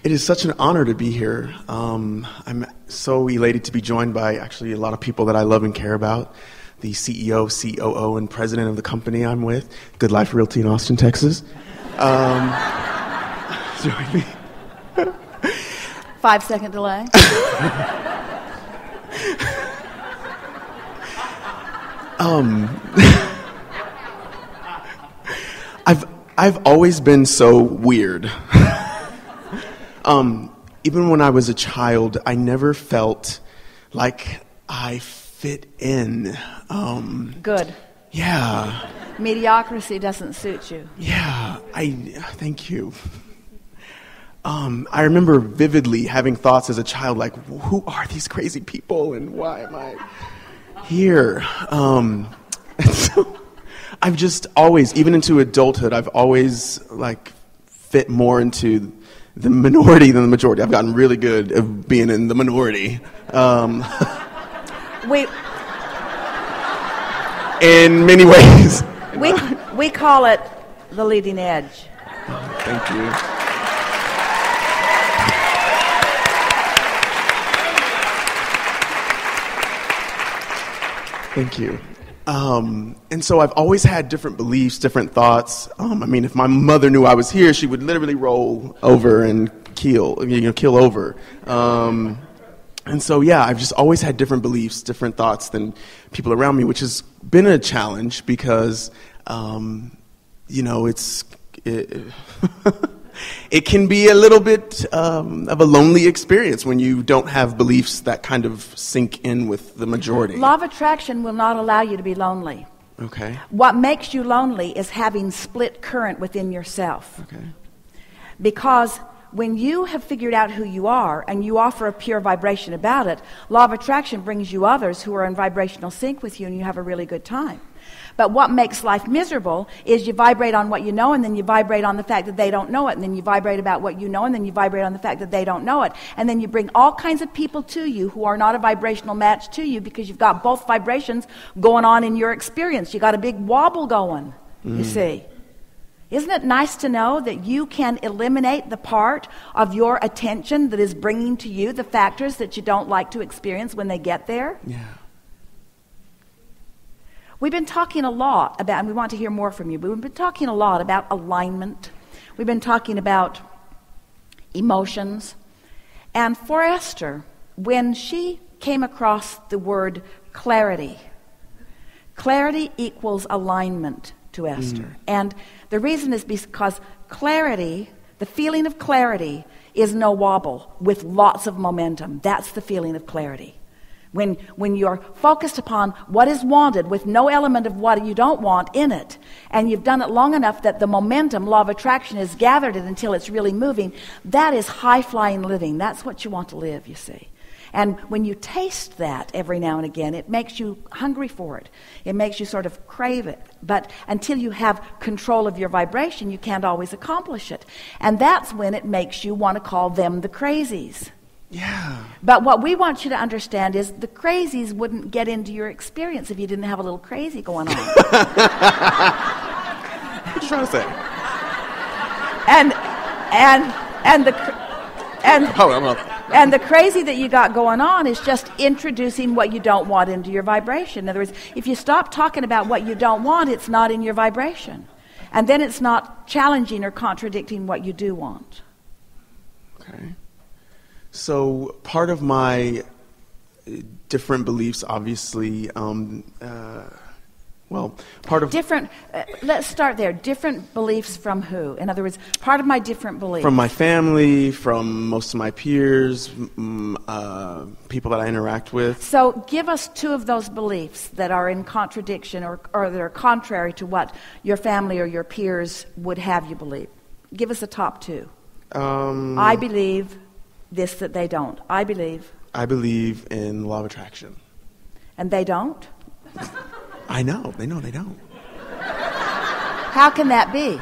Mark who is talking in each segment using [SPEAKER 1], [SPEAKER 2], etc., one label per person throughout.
[SPEAKER 1] It is such an honor to be here. I'm so elated to be joined by actually a lot of people that I love and care about. The CEO, COO, and president of the company I'm with, Good Life Realty in Austin, Texas. Join me.
[SPEAKER 2] 5-second delay.
[SPEAKER 1] I've always been so weird. Even when I was a child, I never felt like I fit in.
[SPEAKER 2] Good.
[SPEAKER 1] Yeah.
[SPEAKER 2] Mediocrity doesn't suit you.
[SPEAKER 1] Yeah. Thank you. I remember vividly having thoughts as a child like, who are these crazy people and why am I here? And so I've just always, even into adulthood, I've always fit more into the minority than the majority. I've gotten really good at being in the minority. In many ways.
[SPEAKER 2] We call it the leading edge.
[SPEAKER 1] Thank you. Thank you. And so I've always had different beliefs, different thoughts. If my mother knew I was here, she would literally roll over and keel over. And so, yeah, I've just always had different beliefs, different thoughts than people around me, which has been a challenge because, it can be a little bit of a lonely experience when you don't have beliefs that kind of sink in with the majority.
[SPEAKER 2] Law of attraction will not allow you to be lonely.
[SPEAKER 1] Okay.
[SPEAKER 2] What makes you lonely is having split current within yourself.
[SPEAKER 1] Okay.
[SPEAKER 2] Because when you have figured out who you are and you offer a pure vibration about it, law of attraction brings you others who are in vibrational sync with you and you have a really good time. But what makes life miserable is you vibrate on what you know and then you vibrate on the fact that they don't know it, and then you vibrate about what you know and then you vibrate on the fact that they don't know it, and then you bring all kinds of people to you who are not a vibrational match to you because you've got both vibrations going on in your experience. You got a big wobble going, you see. Isn't it nice to know that you can eliminate the part of your attention that is bringing to you the factors that you don't like to experience when they get there?
[SPEAKER 1] Yeah.
[SPEAKER 2] We've been talking a lot about, and we want to hear more from you, but we've been talking a lot about alignment. We've been talking about emotions. And for Esther, when she came across the word clarity equals alignment to Esther. And the reason is because clarity, the feeling of clarity, is no wobble with lots of momentum. That's the feeling of clarity. When you're focused upon what is wanted with no element of what you don't want in it, and you've done it long enough that the momentum, law of attraction, has gathered it until it's really moving, that is high-flying living. That's what you want to live, you see. And when you taste that every now and again, it makes you hungry for it. It makes you sort of crave it. But until you have control of your vibration, you can't always accomplish it. And that's when it makes you want to call them the crazies.
[SPEAKER 1] Yeah.
[SPEAKER 2] But what we want you to understand is the crazies wouldn't get into your experience if you didn't have a little crazy going on.
[SPEAKER 1] What are you trying to say?
[SPEAKER 2] And the crazy that you got going on is just introducing what you don't want into your vibration. In other words, if you stop talking about what you don't want, it's not in your vibration. And then it's not challenging or contradicting what you do want.
[SPEAKER 1] Okay. So part of my different beliefs, obviously,
[SPEAKER 2] let's start there. Different beliefs from who? In other words, part of my different beliefs.
[SPEAKER 1] From my family, from most of my peers, people that I interact with.
[SPEAKER 2] So give us two of those beliefs that are in contradiction or that are contrary to what your family or your peers would have you believe. Give us the top two. I believe this, that they don't. I believe
[SPEAKER 1] in law of attraction.
[SPEAKER 2] And they don't?
[SPEAKER 1] I know. They know they don't.
[SPEAKER 2] How can that be?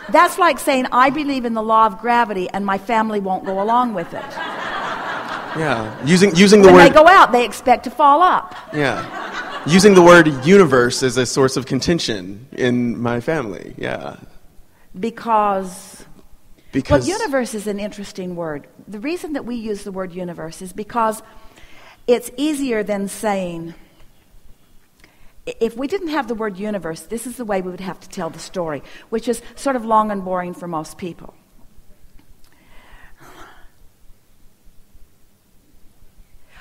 [SPEAKER 2] That's like saying, I believe in the law of gravity and my family won't go along with it.
[SPEAKER 1] Yeah. Using the word...
[SPEAKER 2] When they go out, they expect to fall up.
[SPEAKER 1] Yeah. Using the word universe as a source of contention in my family. Yeah.
[SPEAKER 2] Because
[SPEAKER 1] Because
[SPEAKER 2] Well, universe is an interesting word. The reason that we use the word universe is because it's easier than saying, if we didn't have the word universe, this is the way we would have to tell the story, which is sort of long and boring for most people.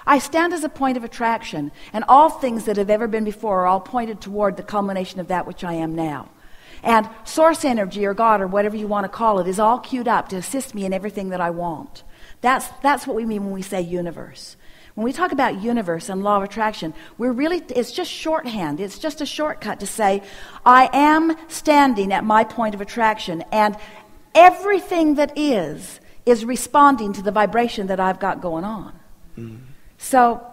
[SPEAKER 2] I stand as a point of attraction, and all things that have ever been before are all pointed toward the culmination of that which I am now. And source energy or God or whatever you want to call it is all queued up to assist me in everything that I want. That's what we mean when we say universe. When we talk about universe and law of attraction, it's just shorthand. It's just a shortcut to say, I am standing at my point of attraction, and everything that is responding to the vibration that I've got going on. Mm. So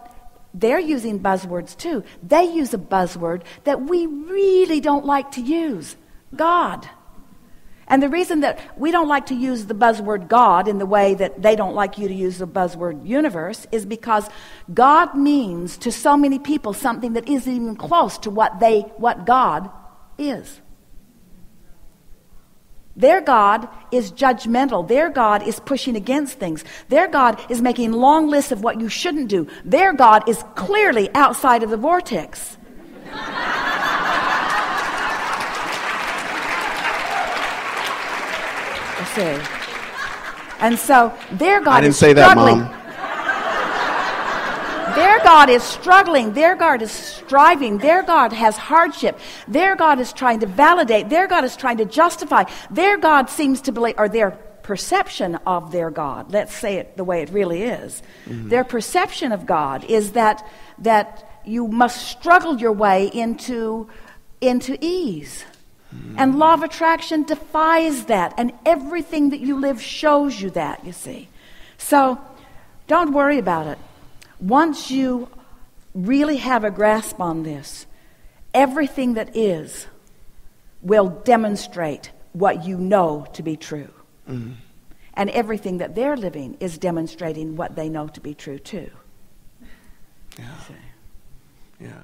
[SPEAKER 2] they're using buzzwords too. They use a buzzword that we really don't like to use, God. And the reason that we don't like to use the buzzword God in the way that they don't like you to use the buzzword universe is because God means to so many people something that isn't even close to what God is. Their God is judgmental. Their God is pushing against things. Their God is making long lists of what you shouldn't do. Their God is clearly outside of the vortex. You see. And so their God is struggling.
[SPEAKER 1] I didn't say that, Mom.
[SPEAKER 2] Their God is struggling. Their God is striving. Their God has hardship. Their God is trying to validate. Their God is trying to justify. Their God seems to believe, or their perception of their God, let's say it the way it really is. Mm-hmm. Their perception of God is that you must struggle your way into ease. Mm-hmm. And law of attraction defies that. And everything that you live shows you that, you see. So don't worry about it. Once you really have a grasp on this, everything that is will demonstrate what you know to be true. Mm-hmm. And everything that they're living is demonstrating what they know to be true too.
[SPEAKER 1] Yeah. Yeah.